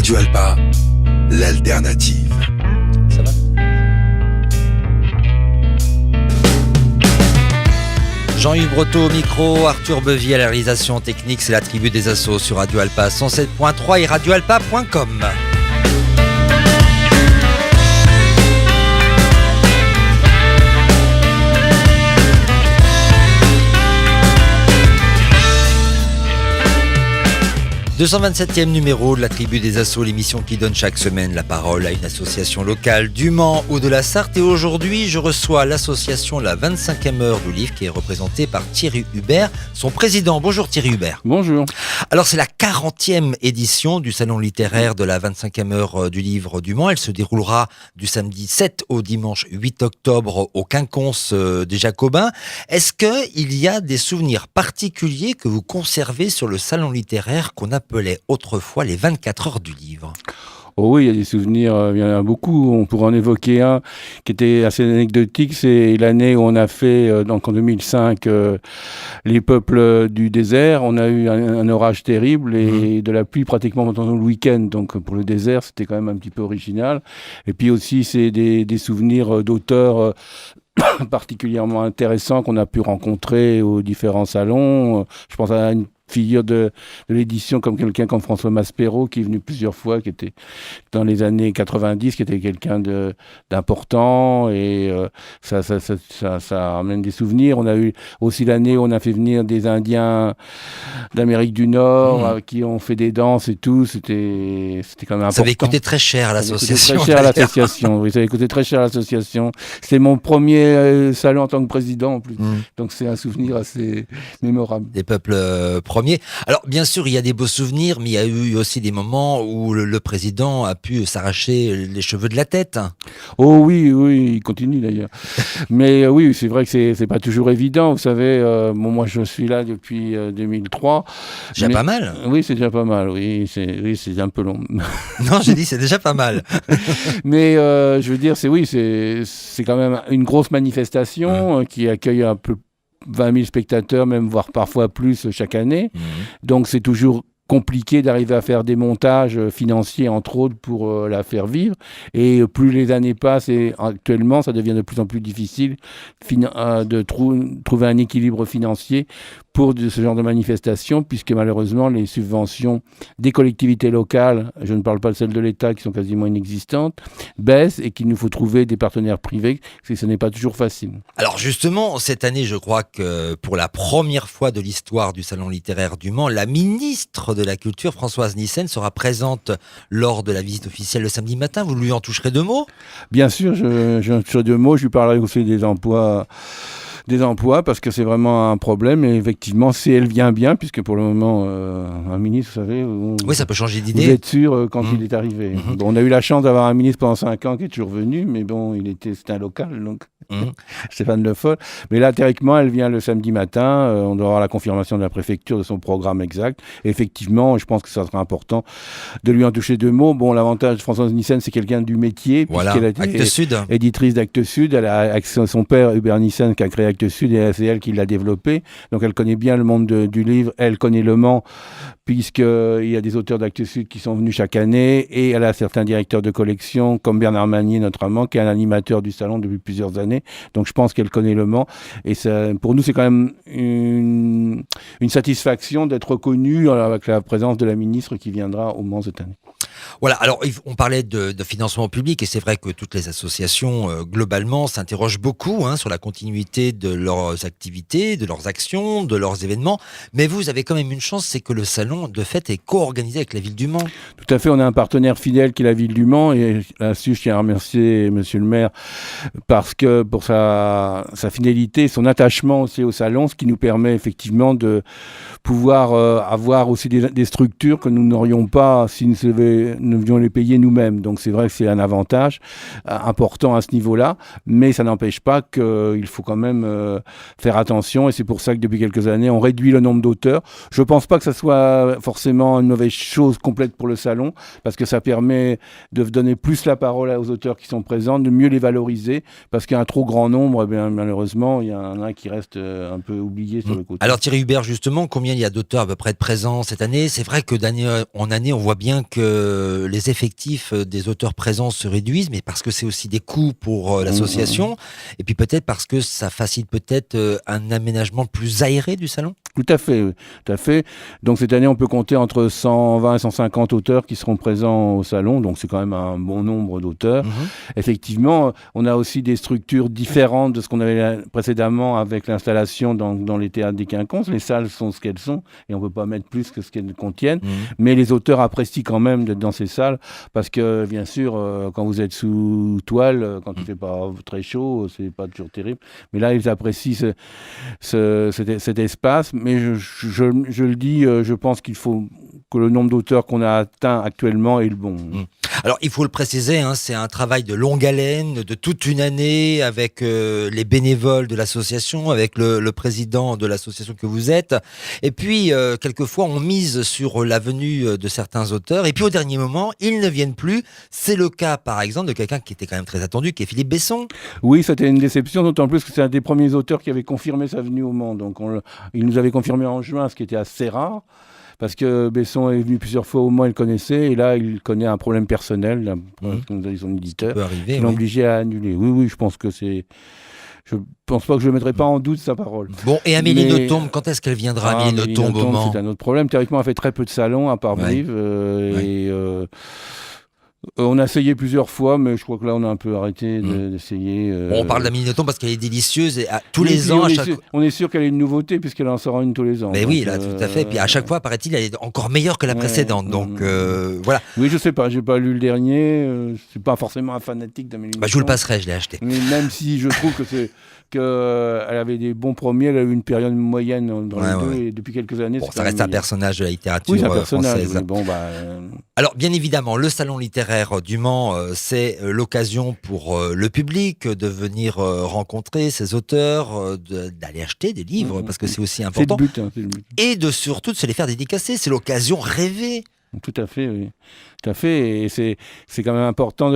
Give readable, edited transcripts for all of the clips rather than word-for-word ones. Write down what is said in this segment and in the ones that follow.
Radio Alpa, l'alternative. Ça va ? Jean-Yves Breteau au micro, Arthur Bevy à la réalisation technique, c'est la tribu des assos sur Radio Alpa 107.3 et radioalpa.com. « 227e numéro de la Tribu des Assos, l'émission qui donne chaque semaine la parole à une association locale du Mans ou de la Sarthe. Et aujourd'hui, je reçois l'association La 25e heure du livre qui est représentée par Thierry Hubert, son président. Bonjour Thierry Hubert. Bonjour. Alors c'est la 40e édition du salon littéraire de la 25e heure du livre du Mans. Elle se déroulera du samedi 7 au dimanche 8 octobre au Quinconce des Jacobins. Est-ce qu'il y a des souvenirs particuliers que vous conservez sur le salon littéraire qu'on appelait autrefois les 24 heures du livre? Oh oui, il y a des souvenirs, il y en a beaucoup. On pourrait en évoquer un qui était assez anecdotique. C'est l'année où on a fait, donc en 2005, les peuples du désert. On a eu un orage terrible et de la pluie pratiquement pendant le week-end. Donc pour le désert, c'était quand même un petit peu original. Et puis aussi, c'est des souvenirs d'auteurs particulièrement intéressants qu'on a pu rencontrer aux différents salons. Je pense à une figure de l'édition comme quelqu'un comme François Maspero qui est venu plusieurs fois, qui était dans les années 90, qui était quelqu'un d'important et ça ramène des souvenirs. On a eu aussi l'année où on a fait venir des Indiens d'Amérique du Nord qui ont fait des danses et tout. C'était quand même important. Ça avait coûté très cher à l'association. Très cher à l'association. Oui, ça avait coûté très cher à l'association. C'était mon premier salon en tant que président en plus. Donc c'est un souvenir assez mémorable. Des peuples premier. Alors, bien sûr, il y a des beaux souvenirs, mais il y a eu aussi des moments où le président a pu s'arracher les cheveux de la tête. Oh oui, il continue d'ailleurs. Mais oui, c'est vrai que c'est pas toujours évident. Vous savez, moi je suis là depuis 2003. C'est déjà pas mal. Oui, c'est déjà pas mal. Oui, c'est un peu long. Non, j'ai dit c'est déjà pas mal. Mais je veux dire, c'est quand même une grosse manifestation qui accueille un peu 20 000 spectateurs, même voire parfois plus chaque année. Donc c'est toujours compliqué d'arriver à faire des montages financiers, entre autres, pour la faire vivre. Et plus les années passent, et actuellement, ça devient de plus en plus difficile de trouver un équilibre financier pour ce genre de manifestation, puisque malheureusement, les subventions des collectivités locales, je ne parle pas de celles de l'État qui sont quasiment inexistantes, baissent et qu'il nous faut trouver des partenaires privés, ce n'est pas toujours facile. Alors justement, cette année, je crois que pour la première fois de l'histoire du Salon littéraire du Mans, la ministre de la Culture, Françoise Nyssen, sera présente lors de la visite officielle le samedi matin. Vous lui en toucherez deux mots ? Bien sûr, je en toucherai deux mots. Je lui parlerai aussi des emplois parce que c'est vraiment un problème et effectivement si elle vient bien, puisque pour le moment un ministre, vous savez, oui, ça peut changer d'idée. Vous êtes sûr quand il est arrivé. Bon, on a eu la chance d'avoir un ministre pendant 5 ans qui est toujours venu, mais bon, c'était un local, donc Stéphane Le Foll. Mais là, théoriquement, elle vient le samedi matin, on doit avoir la confirmation de la préfecture de son programme exact. Et effectivement, je pense que ça sera important de lui en toucher deux mots. Bon, l'avantage de Françoise Nyssen, c'est quelqu'un du métier, puisqu'elle a été éditrice d'Actes Sud. Elle a avec son père Hubert Nyssen qui a créé Actes Sud et c'est elle qui l'a développé. Donc elle connaît bien le monde du livre, elle connaît le Mans, puisqu'il y a des auteurs d'Actes Sud qui sont venus chaque année et elle a certains directeurs de collection, comme Bernard Magnier notamment, qui est un animateur du salon depuis plusieurs années. Donc je pense qu'elle connaît le Mans. Et ça, pour nous, c'est quand même une satisfaction d'être reconnue avec la présence de la ministre qui viendra au Mans cette année. Voilà, alors on parlait de financement public et c'est vrai que toutes les associations globalement s'interrogent beaucoup sur la continuité de leurs activités, de leurs actions, de leurs événements, mais vous avez quand même une chance, c'est que le salon de fait est co-organisé avec la ville du Mans. Tout à fait, on a un partenaire fidèle qui est la ville du Mans et là-dessus je tiens à remercier monsieur le maire parce que pour sa fidélité, son attachement aussi au salon, ce qui nous permet effectivement de pouvoir avoir aussi des structures que nous n'aurions pas si nous devions les payer nous-mêmes. Donc c'est vrai que c'est un avantage important à ce niveau-là, mais ça n'empêche pas qu'il faut quand même faire attention et c'est pour ça que depuis quelques années, on réduit le nombre d'auteurs. Je ne pense pas que ça soit forcément une mauvaise chose complète pour le salon, parce que ça permet de donner plus la parole aux auteurs qui sont présents, de mieux les valoriser, parce qu'il y a un trop grand nombre, eh bien, malheureusement, il y en a qui restent un peu oubliés sur le côté. Alors Thierry Hubert, justement, combien il y a d'auteurs à peu près de présents cette année ? C'est vrai que d'année en année, on voit bien que les effectifs des auteurs présents se réduisent, mais parce que c'est aussi des coûts pour l'association, et puis peut-être parce que ça facilite peut-être un aménagement plus aéré du salon. Tout à fait, oui. Tout à fait. Donc cette année, on peut compter entre 120 et 150 auteurs qui seront présents au salon, donc c'est quand même un bon nombre d'auteurs. Effectivement, on a aussi des structures différentes de ce qu'on avait précédemment avec l'installation dans les théâtres des Quinconces. Les salles sont ce qu'elles sont et on ne peut pas mettre plus que ce qu'elles contiennent. Mais les auteurs apprécient quand même d'être dans ces salles parce que, bien sûr, quand vous êtes sous toile, quand il ne fait pas très chaud, c'est pas toujours terrible. Mais là, ils apprécient cet espace. Mais je le dis, je pense qu'il faut que le nombre d'auteurs qu'on a atteint actuellement est le bon. Alors, il faut le préciser, c'est un travail de longue haleine, de toute une année, avec les bénévoles de l'association, avec le président de l'association que vous êtes. Et puis, quelquefois, on mise sur la venue de certains auteurs. Et puis, au dernier moment, ils ne viennent plus. C'est le cas, par exemple, de quelqu'un qui était quand même très attendu, qui est Philippe Besson. Oui, c'était une déception, d'autant plus que c'est un des premiers auteurs qui avait confirmé sa venue au Mans. Donc, il nous avait confirmé en juin, ce qui était assez rare. Parce que Besson est venu plusieurs fois au Mans, il le connaissait, et là, il connaît un problème personnel, comme nous a dit son éditeur, qui l'a obligé à annuler. Oui, je pense que c'est... Je pense pas que je ne mettrai pas en doute sa parole. Bon, et Amélie Nothomb, quand est-ce qu'elle viendra, Amélie Nothomb, au Mans ? C'est un autre problème. Théoriquement, elle fait très peu de salons, à part Brive, et... on a essayé plusieurs fois, mais je crois que là, on a un peu arrêté d'essayer. Bon, on parle d'Amélie Nothomb parce qu'elle est délicieuse et tous les ans... On est sûr qu'elle est une nouveauté puisqu'elle en sort une tous les ans. Mais oui, là, tout à fait. Et puis à chaque fois, paraît-il, elle est encore meilleure que la précédente. Donc, voilà. Oui, je sais pas. J'ai pas lu le dernier. Je suis pas forcément un fanatique d'Amélie Nothomb. Je vous le passerai, je l'ai acheté. Mais même si je trouve qu'elle avait des bons premiers, elle a eu une période moyenne dans les deux, et depuis quelques années... Bon, ça reste un personnage de la littérature française. Oui, alors, bien évidemment, le salon littéraire du Mans, c'est l'occasion pour le public de venir rencontrer ces auteurs, d'aller acheter des livres, parce que c'est aussi important. C'est le but. Et surtout de se les faire dédicacer. C'est l'occasion rêvée. Tout à fait, oui. Tout à fait. Et c'est quand même important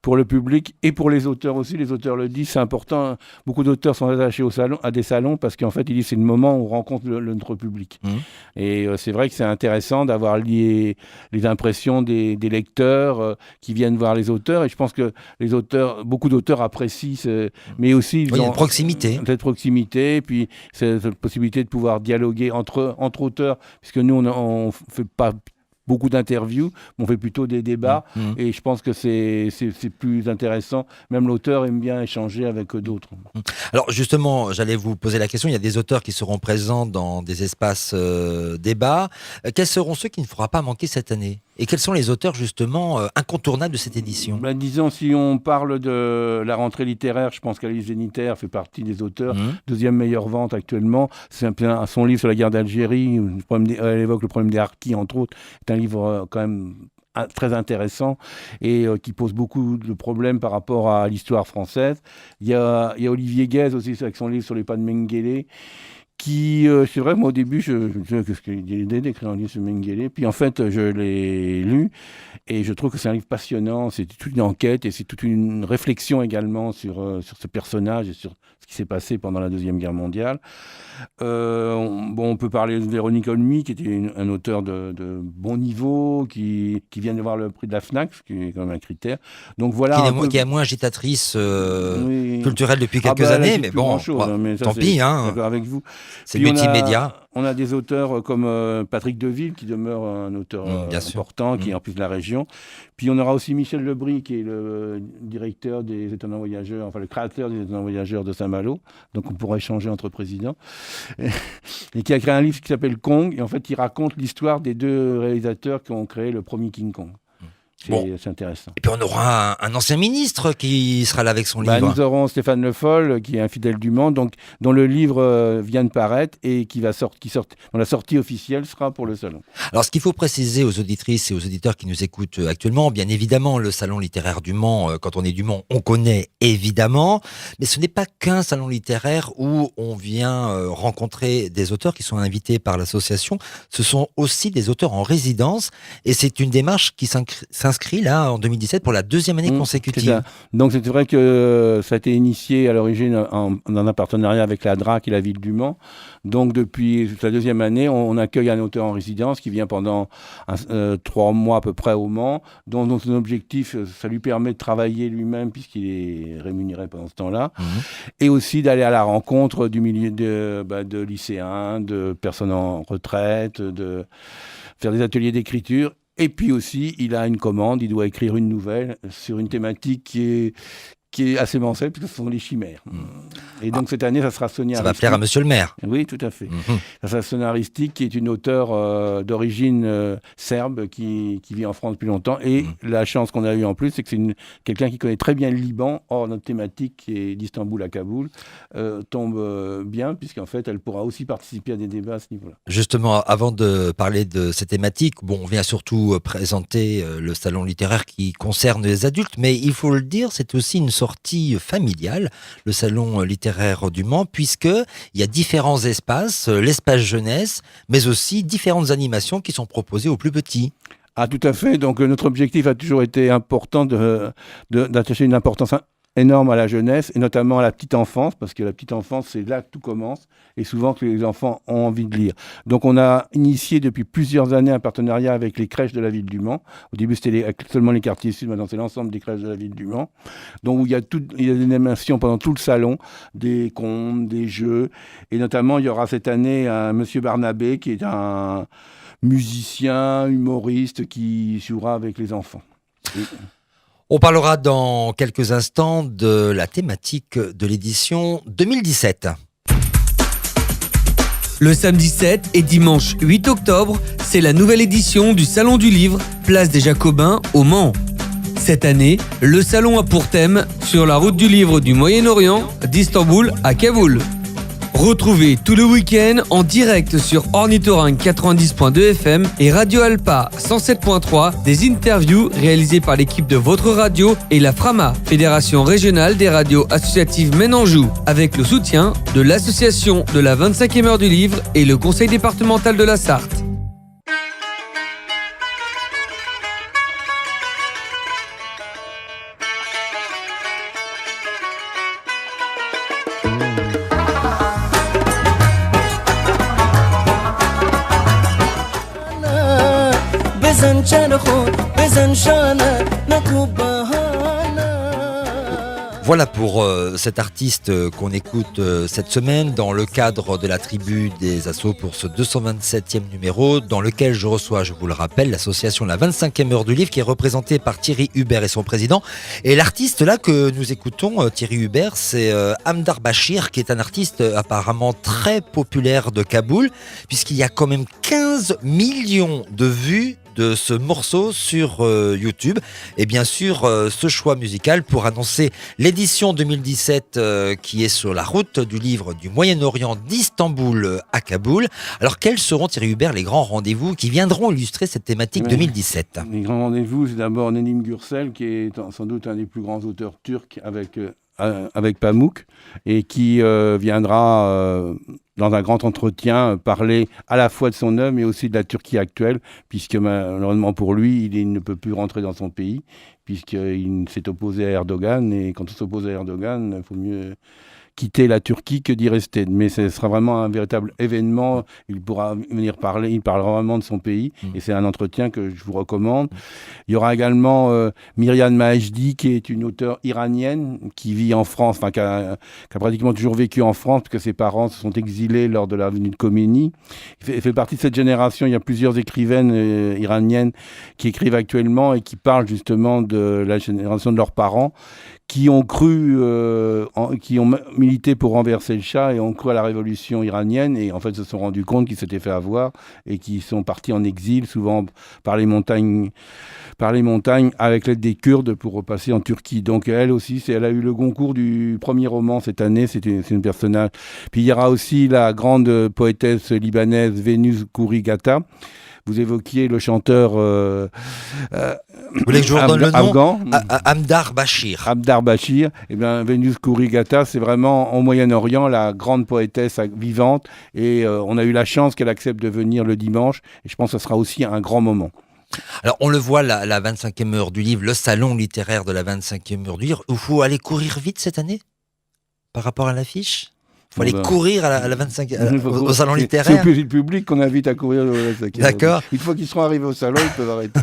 pour le public et pour les auteurs aussi. Les auteurs le disent, c'est important. Beaucoup d'auteurs sont attachés à des salons parce qu'en fait, ils disent c'est le moment où on rencontre notre public. Et c'est vrai que c'est intéressant d'avoir lié les impressions des lecteurs qui viennent voir les auteurs. Et je pense que beaucoup d'auteurs apprécient, mais aussi ils ont une proximité. Cette proximité, puis cette possibilité de pouvoir dialoguer entre auteurs, puisque nous, on ne fait pas beaucoup d'interviews, on fait plutôt des débats, et je pense que c'est plus intéressant. Même l'auteur aime bien échanger avec d'autres. Alors justement, j'allais vous poser la question, il y a des auteurs qui seront présents dans des espaces débats. Quels seront ceux qui ne faudra pas manquer cette année ? Et quels sont les auteurs justement incontournables de cette édition ? Disons, si on parle de la rentrée littéraire, je pense qu'Alice Zéniter fait partie des auteurs. Deuxième meilleure vente actuellement. C'est son livre sur la guerre d'Algérie. Elle évoque le problème des harkis, entre autres. C'est un livre quand même très intéressant et qui pose beaucoup de problèmes par rapport à l'histoire française. Il y a Olivier Guèze aussi avec son livre sur les pas de Mengele, qui, c'est vrai, moi au début, je me disais qu'est-ce qu'il y a l'idée d'écrire un livre sur Mengele, puis en fait, je l'ai lu, et je trouve que c'est un livre passionnant, c'est toute une enquête, et c'est toute une réflexion également sur ce personnage, et sur ce qui s'est passé pendant la Deuxième Guerre mondiale. On peut parler de Véronique Olmy, qui était un auteur de bon niveau, qui vient d'avoir le prix de la FNAC, ce qui est quand même un critère. Donc voilà. Qui est moins agitatrice culturelle depuis quelques années, mais bon, tant pis. D'accord avec vous. C'est multimédia. On a des auteurs comme Patrick Deville, qui demeure un auteur important, qui est en plus de la région. Puis on aura aussi Michel Lebris, qui est le directeur des Étonnants Voyageurs, enfin le créateur des Étonnants Voyageurs de Saint-Malo. Donc on pourra échanger entre présidents. Et qui a créé un livre qui s'appelle Kong. Et en fait, il raconte l'histoire des deux réalisateurs qui ont créé le premier King Kong. C'est intéressant. Et puis on aura un ancien ministre qui sera là avec son livre. Nous aurons Stéphane Le Foll, qui est un fidèle du Mans, dont le livre vient de paraître et dont la sortie officielle sera pour le salon. Alors ce qu'il faut préciser aux auditrices et aux auditeurs qui nous écoutent actuellement, bien évidemment, le salon littéraire du Mans, quand on est du Mans, on connaît évidemment, mais ce n'est pas qu'un salon littéraire où on vient rencontrer des auteurs qui sont invités par l'association. Ce sont aussi des auteurs en résidence, et c'est une démarche qui s'inscrit inscrit là en 2017 pour la deuxième année consécutive. Donc c'est vrai que ça a été initié à l'origine dans un partenariat avec la DRAC et la ville du Mans. Donc depuis la deuxième année, on accueille un auteur en résidence qui vient pendant 3 mois à peu près au Mans, dont son objectif, ça lui permet de travailler lui-même puisqu'il est rémunéré pendant ce temps-là, et aussi d'aller à la rencontre du milieu de lycéens, de personnes en retraite, de faire des ateliers d'écriture. Et puis aussi, il a une commande, il doit écrire une nouvelle sur une thématique qui est assez mensuelle, puisque ce sont les chimères. Et donc cette année, ça sera Sonia Ristic. Ça va plaire à monsieur le maire. Oui, tout à fait. Ça sera Sonia Ristic, qui est une auteure d'origine serbe, qui vit en France depuis longtemps. Et la chance qu'on a eue en plus, c'est que c'est quelqu'un qui connaît très bien le Liban. Or, notre thématique, qui est d'Istanbul à Kaboul, tombe bien, puisqu'en fait, elle pourra aussi participer à des débats à ce niveau-là. Justement, avant de parler de ces thématiques, on vient surtout présenter le salon littéraire qui concerne les adultes, mais il faut le dire, c'est aussi une sortie familiale, le salon littéraire du Mans, puisqu'il y a différents espaces, l'espace jeunesse, mais aussi différentes animations qui sont proposées aux plus petits. Ah, tout à fait. Donc, notre objectif a toujours été important d'attacher une importance énorme à la jeunesse, et notamment à la petite enfance, parce que la petite enfance, c'est là que tout commence, et souvent que les enfants ont envie de lire. Donc on a initié depuis plusieurs années un partenariat avec les crèches de la ville du Mans. Au début, c'était seulement les quartiers sud, maintenant c'est l'ensemble des crèches de la ville du Mans. Donc il y a des animations pendant tout le salon, des contes, des jeux, et notamment il y aura cette année un monsieur Barnabé, qui est un musicien, humoriste, qui jouera avec les enfants. On parlera dans quelques instants de la thématique de l'édition 2017. Le samedi 7 et dimanche 8 octobre, c'est la nouvelle édition du Salon du Livre, place des Jacobins au Mans. Cette année, le salon a pour thème « Sur la route du livre du Moyen-Orient, d'Istanbul à Kaboul ». Retrouvez tout le week-end en direct sur Ornithorynque 90.2 FM et Radio Alpa 107.3 des interviews réalisées par l'équipe de votre radio et la FRAMA, Fédération régionale des radios associatives Maine-Anjou, avec le soutien de l'association de la 25e heure du livre et le conseil départemental de la Sarthe. Voilà pour cet artiste qu'on écoute cette semaine dans le cadre de la tribu des Assauts pour ce 227e numéro, dans lequel je reçois, je vous le rappelle, l'association La 25e heure du livre qui est représentée par Thierry Hubert et son président. Et l'artiste là que nous écoutons, Thierry Hubert, c'est Amdar Bachir, qui est un artiste apparemment très populaire de Kaboul, puisqu'il y a quand même 15 millions de vues de ce morceau sur YouTube. Et bien sûr, ce choix musical pour annoncer l'édition 2017 qui est sur la route du livre du Moyen-Orient d'Istanbul à Kaboul. Alors, quels seront, Thierry Hubert, les grands rendez-vous qui viendront illustrer cette thématique 2017 ? Les grands rendez-vous, c'est d'abord Nedim Gürsel, qui est sans doute un des plus grands auteurs turcs avec Pamuk, et qui viendra dans un grand entretien parler à la fois de son œuvre mais aussi de la Turquie actuelle, puisque malheureusement pour lui, il ne peut plus rentrer dans son pays, puisqu'il s'est opposé à Erdogan, et quand on s'oppose à Erdogan, il faut mieux quitter la Turquie que d'y rester. Mais ce sera vraiment un véritable événement. Il pourra venir parler, il parlera vraiment de son pays, et c'est un entretien que je vous recommande. Il y aura également Myriam Maheshdi, qui est une auteure iranienne qui vit en France, qui a pratiquement toujours vécu en France, parce que ses parents se sont exilés lors de la venue de Khomeini. Il fait partie de cette génération. Il y a plusieurs écrivaines iraniennes qui écrivent actuellement et qui parlent justement de la génération de leurs parents, qui ont cru, qui ont milité pour renverser le Shah et ont cru à la révolution iranienne, et en fait se sont rendus compte qu'ils s'étaient fait avoir et qui sont partis en exil, souvent par les montagnes avec l'aide des Kurdes, pour repasser en Turquie. Donc elle aussi, elle a eu le concours du premier roman cette année, c'est une personnage. Puis il y aura aussi la grande poétesse libanaise Vénus Kourigata. Vous évoquiez le chanteur vous voulez que je vous redonne le nom afghan, Amdar Bachir. Amdar Bachir. Eh bien, Vénus Kourigata, c'est vraiment en Moyen-Orient la grande poétesse vivante, et on a eu la chance qu'elle accepte de venir le dimanche, et je pense que ce sera aussi un grand moment. Alors, on le voit, la 25e heure du livre, le salon littéraire de la 25e heure du livre, où il faut aller courir vite cette année par rapport à l'affiche. Il faut aller courir à la 25 au salon littéraire. C'est au public qu'on invite à courir. D'accord. Une fois qu'ils seront arrivés au salon, ils peuvent arrêter.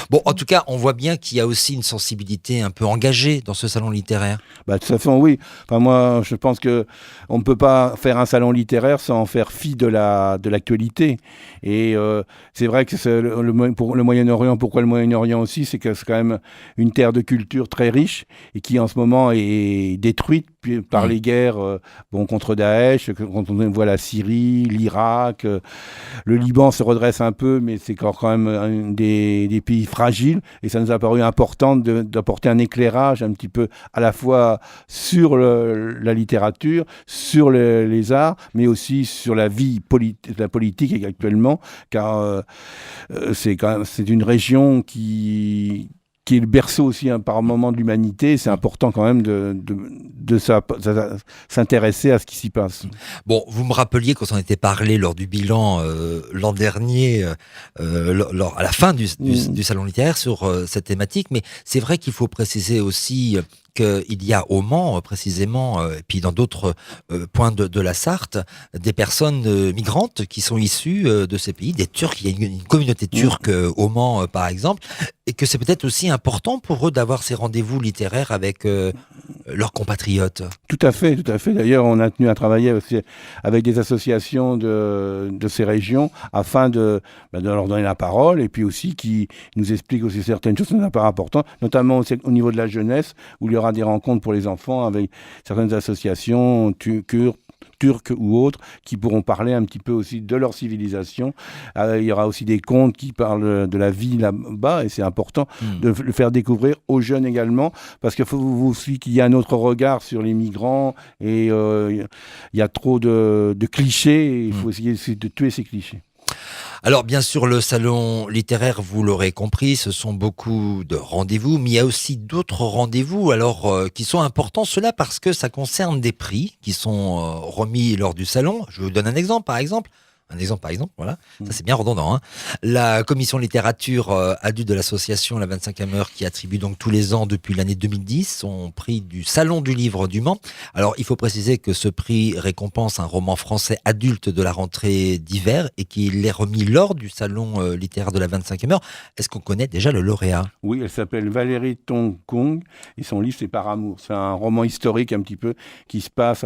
Bon, en tout cas, on voit bien qu'il y a aussi une sensibilité un peu engagée dans ce salon littéraire. Bah, de toute façon, oui. Enfin, moi, je pense qu'on ne peut pas faire un salon littéraire sans faire fi de l'actualité. Et c'est vrai que pour le Moyen-Orient, pourquoi le Moyen-Orient aussi, c'est que c'est quand même une terre de culture très riche et qui en ce moment est détruite par les guerres contre Daesh. Quand on voit la Syrie, l'Irak, le Liban se redresse un peu, mais c'est quand même des pays fragiles. Et ça nous a paru important d'apporter un éclairage un petit peu à la fois sur la littérature, sur les arts, mais aussi sur la vie la politique actuellement, car c'est une région qui est le berceau aussi par moment de l'humanité. C'est important quand même de s'intéresser à ce qui s'y passe. Bon, vous me rappeliez qu'on s'en était parlé lors du bilan l'an dernier, à la fin du salon littéraire sur cette thématique, mais c'est vrai qu'il faut préciser aussi qu'il y a au Mans, précisément, et puis dans d'autres points de la Sarthe, des personnes migrantes qui sont issues de ces pays, des Turcs. Il y a une communauté turque au Mans, par exemple, et que c'est peut-être aussi important pour eux d'avoir ces rendez-vous littéraires avec leurs compatriotes. Tout à fait, tout à fait. D'ailleurs, on a tenu à travailler aussi avec des associations de ces régions afin de leur donner la parole et puis aussi qui nous expliquent aussi certaines choses qui sont pas importantes, notamment au niveau de la jeunesse, où il y aura des rencontres pour les enfants avec certaines associations turcs ou autres, qui pourront parler un petit peu aussi de leur civilisation. Il y aura aussi des contes qui parlent de la vie là-bas, et c'est important de le faire découvrir aux jeunes également, parce qu'il faut aussi qu'il y ait un autre regard sur les migrants, et il y a trop de clichés, et il faut essayer de tuer ces clichés. Alors bien sûr, le salon littéraire, vous l'aurez compris, ce sont beaucoup de rendez-vous, mais il y a aussi d'autres rendez-vous qui sont importants, cela parce que ça concerne des prix qui sont remis lors du salon. Je vous donne un exemple, par exemple, voilà. Ça c'est bien redondant, hein. La commission littérature adulte de l'association La 25e heure, qui attribue donc tous les ans depuis l'année 2010 son prix du Salon du livre du Mans. Alors il faut préciser que ce prix récompense un roman français adulte de la rentrée d'hiver et qu'il est remis lors du Salon littéraire de la 25e heure. Est-ce qu'on connaît déjà le lauréat ? Oui, elle s'appelle Valérie Tong Kong et son livre c'est Par amour. C'est un roman historique un petit peu qui se passe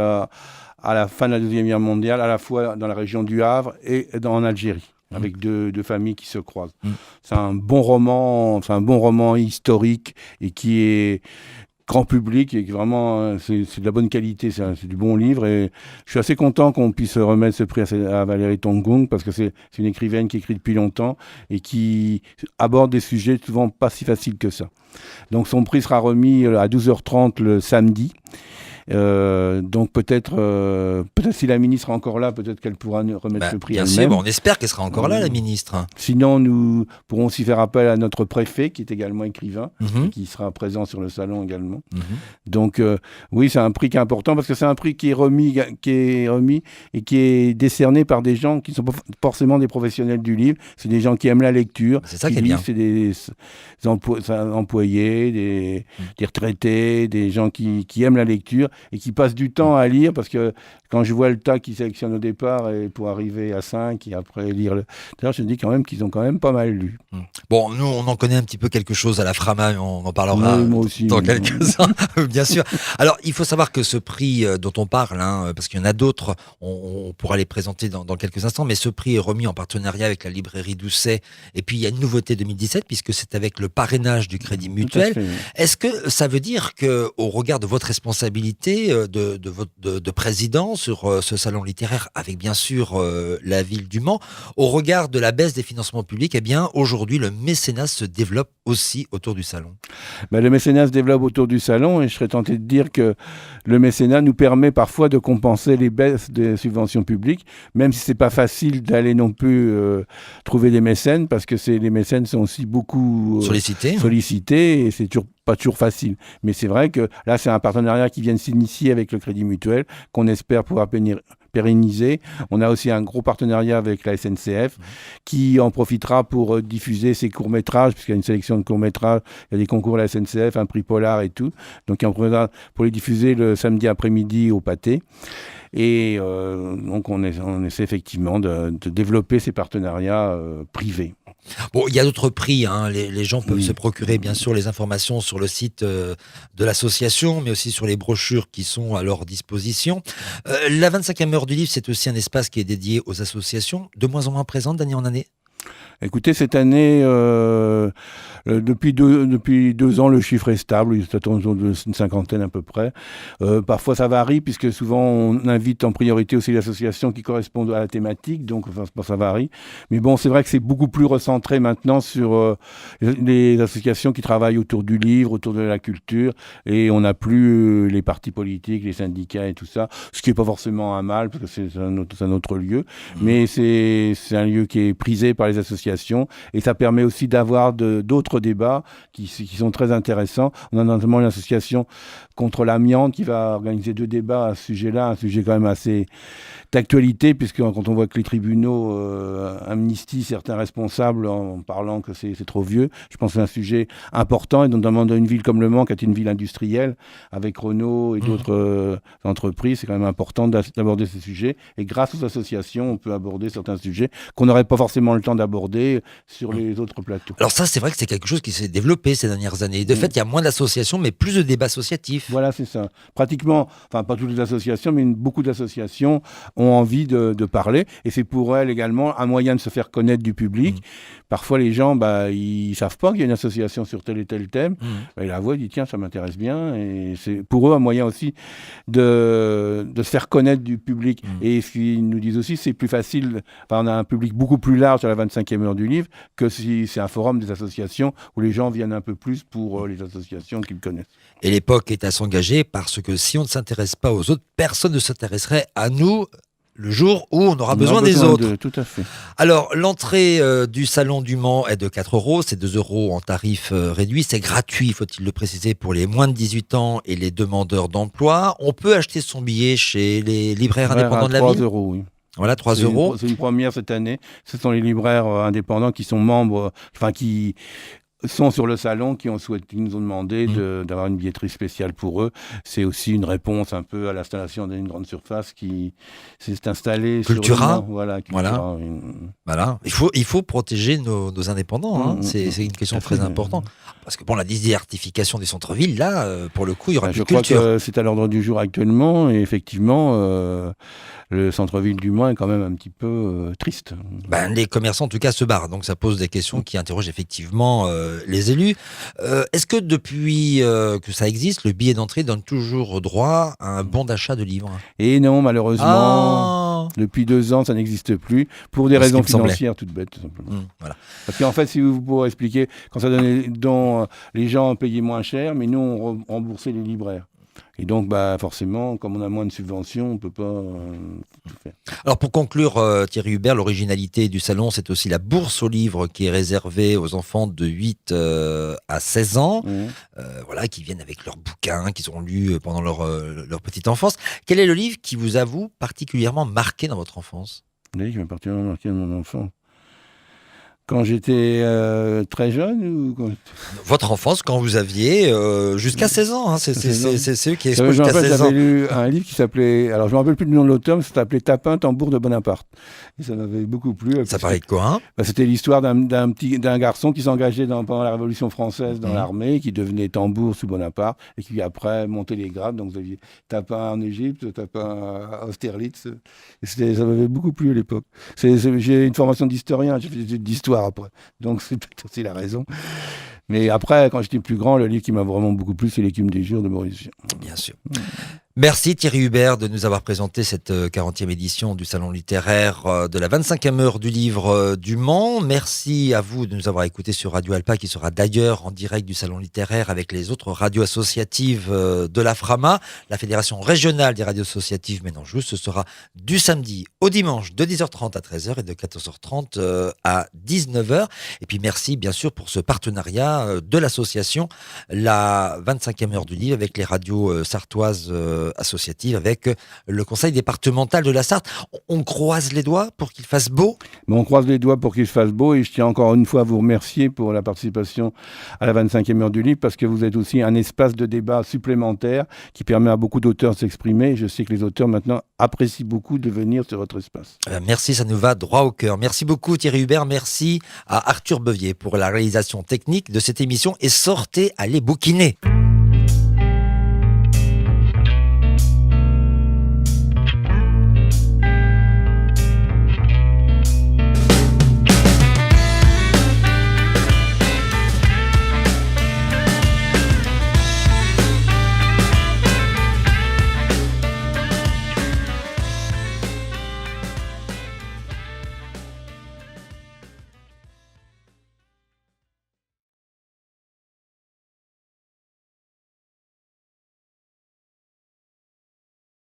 à la fin de la Deuxième Guerre mondiale, à la fois dans la région du Havre et en Algérie, avec deux familles qui se croisent. C'est un bon roman historique et qui est grand public et qui vraiment, c'est de la bonne qualité, c'est du bon livre. Et je suis assez content qu'on puisse remettre ce prix à Valérie Tong parce que c'est une écrivaine qui écrit depuis longtemps et qui aborde des sujets souvent pas si faciles que ça. Donc son prix sera remis à 12h30 le samedi. Donc peut-être si la ministre est encore là, peut-être qu'elle pourra nous remettre le prix elle-même. Sûr, on espère qu'elle sera encore là, la ministre. Sinon, nous pourrons aussi faire appel à notre préfet, qui est également écrivain, qui sera présent sur le salon également. Donc oui, c'est un prix qui est important parce que c'est un prix qui est remis et qui est décerné par des gens qui ne sont pas forcément des professionnels du livre. C'est des gens qui aiment la lecture. C'est ça qui est bien. C'est des employés, des retraités, des gens qui aiment la lecture et qui passent du temps à lire, parce que quand je vois le tas qu'ils sélectionnent au départ et pour arriver à 5 et après lire d'ailleurs, je me dis quand même qu'ils ont quand même pas mal lu. Bon, nous on en connaît un petit peu quelque chose à la Frama, on en parlera dans quelques-uns, bien sûr. Alors il faut savoir que ce prix dont on parle, parce qu'il y en a d'autres, on pourra les présenter dans quelques instants, mais ce prix est remis en partenariat avec la librairie Doucet, et puis il y a une nouveauté 2017 puisque c'est avec le parrainage du Crédit Mutuel. Est-ce que ça veut dire qu'au regard de votre responsabilité de président sur ce salon littéraire, avec bien sûr la ville du Mans, au regard de la baisse des financements publics, eh bien aujourd'hui le mécénat se développe aussi autour du salon? Le mécénat se développe autour du salon, et je serais tenté de dire que le mécénat nous permet parfois de compenser les baisses des subventions publiques, même si c'est pas facile d'aller non plus trouver des mécènes, parce que les mécènes sont aussi beaucoup sollicités et c'est pas toujours facile. Mais c'est vrai que là, c'est un partenariat qui vient de s'initier avec le Crédit Mutuel, qu'on espère pouvoir pérenniser. On a aussi un gros partenariat avec la SNCF qui en profitera pour diffuser ses courts-métrages, puisqu'il y a une sélection de courts-métrages, il y a des concours à la SNCF, un prix Polar et tout. Donc il en profitera pour les diffuser le samedi après-midi au Pâté. Et donc on essaie effectivement de développer ces partenariats privés. Bon, il y a d'autres prix, hein. Les gens peuvent se procurer bien sûr les informations sur le site de l'association, mais aussi sur les brochures qui sont à leur disposition. La 25e heure du livre, c'est aussi un espace qui est dédié aux associations, de moins en moins présentes d'année en année. Écoutez, cette année, depuis 2 ans, le chiffre est stable, il est autour d'une cinquantaine à peu près. Parfois, ça varie, puisque souvent, on invite en priorité aussi les associations qui correspondent à la thématique, donc ça varie. Mais bon, c'est vrai que c'est beaucoup plus recentré maintenant sur les associations qui travaillent autour du livre, autour de la culture, et on n'a plus les partis politiques, les syndicats et tout ça, ce qui n'est pas forcément un mal, parce que c'est un autre lieu, mais c'est un lieu qui est prisé par les associations. Et ça permet aussi d'avoir d'autres débats qui sont très intéressants. On a notamment une association contre l'amiante qui va organiser 2 débats à ce sujet-là, un sujet quand même assez d'actualité, puisque quand on voit que les tribunaux amnistient certains responsables en parlant que c'est trop vieux, je pense que c'est un sujet important, et notamment dans une ville comme Le Mans, qui est une ville industrielle, avec Renault et d'autres entreprises, c'est quand même important d'aborder ces sujets. Et grâce aux associations, on peut aborder certains sujets qu'on n'aurait pas forcément le temps d'aborder sur les autres plateaux. Alors ça, c'est vrai que c'est quelque chose qui s'est développé ces dernières années. De fait, il y a moins d'associations, mais plus de débats associatifs. Voilà, c'est ça. Pratiquement, enfin pas toutes les associations, mais beaucoup d'associations ont envie de parler. Et c'est pour elles également un moyen de se faire connaître du public. Parfois, les gens, ils savent pas qu'il y a une association sur tel et tel thème. Ils la voient, ils disent tiens, ça m'intéresse bien. Et c'est pour eux un moyen aussi de se faire connaître du public. Et ce qu'ils nous disent aussi, c'est plus facile. Enfin, on a un public beaucoup plus large à la 25e heure du livre que si c'est un forum des associations où les gens viennent un peu plus pour les associations qu'ils connaissent. Et l'époque est à s'engager, parce que si on ne s'intéresse pas aux autres, personne ne s'intéresserait à nous le jour où on aura besoin des autres. Tout à fait. Alors, l'entrée du Salon du Mans est de 4 €, c'est 2 € en tarif réduit, c'est gratuit, faut-il le préciser, pour les moins de 18 ans et les demandeurs d'emploi. On peut acheter son billet chez les libraires indépendants de la ville. 3 €, oui. Voilà, 3 €. C'est une première cette année. Ce sont les libraires indépendants qui sont membres, qui sont sur le salon, qui nous ont demandé d'avoir une billetterie spéciale pour eux. C'est aussi une réponse un peu à l'installation d'une grande surface qui s'est installée Cultura. sur le Cultura. Voilà. Il faut protéger nos indépendants. C'est une question très importante. Parce que la désertification des centres-villes, là, pour le coup, il y aura plus de culture. Je crois que c'est à l'ordre du jour actuellement. Et effectivement, le centre-ville du Mans est quand même un petit peu triste. Les commerçants, en tout cas, se barrent. Donc, ça pose des questions qui interrogent effectivement les élus. Est-ce que depuis que ça existe, le billet d'entrée donne toujours droit à un bon d'achat de livres ? Et non, malheureusement, depuis 2 ans, ça n'existe plus, pour des raisons financières toutes bêtes, tout simplement. Voilà. Parce qu'en fait, si vous pouvez expliquer, quand ça donnait les gens payaient moins cher, mais nous, on remboursait les libraires. Et donc, forcément, comme on a moins de subventions, on ne peut pas tout faire. Alors, pour conclure, Thierry Hubert, l'originalité du salon, c'est aussi la bourse aux livres qui est réservée aux enfants de 8 à 16 ans, qui viennent avec leurs bouquins qu'ils ont lus pendant leur petite enfance. Quel est le livre qui vous a, vous, particulièrement marqué dans votre enfance ? Le livre qui m'a particulièrement marqué dans mon enfance. Quand j'étais très jeune ou Votre enfance, quand vous aviez jusqu'à 16 ans. C'est eux qui exposent jusqu'à 16 ans. J'avais lu un livre qui s'appelait, alors je ne me rappelle plus du nom de l'auteur, mais ça s'appelait Tapin, tambour de Bonaparte. Et ça m'avait beaucoup plu. Ça parlait de quoi C'était l'histoire d'un garçon qui s'engageait pendant la Révolution française dans l'armée, qui devenait tambour sous Bonaparte, et qui après montait les grades. Donc vous aviez Tapin en Égypte, Tapin à Austerlitz. Et ça m'avait beaucoup plu à l'époque. J'ai une formation d'historien, j'ai fait d'histoire après. Donc c'est peut-être aussi la raison. Mais après, quand j'étais plus grand, le livre qui m'a vraiment beaucoup plu, c'est L'écume des jours de Maurice Vian. Bien sûr. Merci Thierry Hubert de nous avoir présenté cette 40e édition du Salon littéraire de la 25e heure du livre du Mans. Merci à vous de nous avoir écoutés sur Radio Alpa, qui sera d'ailleurs en direct du Salon littéraire avec les autres radios associatives de la FRAMA, la Fédération régionale des radios associatives Ménanjou. Ce sera du samedi au dimanche de 10h30 à 13h et de 14h30 à 19h. Et puis merci bien sûr pour ce partenariat de l'association, la 25e heure du livre, avec les radios sartoises associative avec le conseil départemental de la Sarthe. On croise les doigts pour qu'il fasse beau. Mais on croise les doigts pour qu'il fasse beau et je tiens encore une fois à vous remercier pour la participation à la 25e heure du livre parce que vous êtes aussi un espace de débat supplémentaire qui permet à beaucoup d'auteurs de s'exprimer. Je sais que les auteurs maintenant apprécient beaucoup de venir sur votre espace. Merci, ça nous va droit au cœur. Merci beaucoup Thierry Hubert, merci à Arthur Bevier pour la réalisation technique de cette émission et sortez aller bouquiner.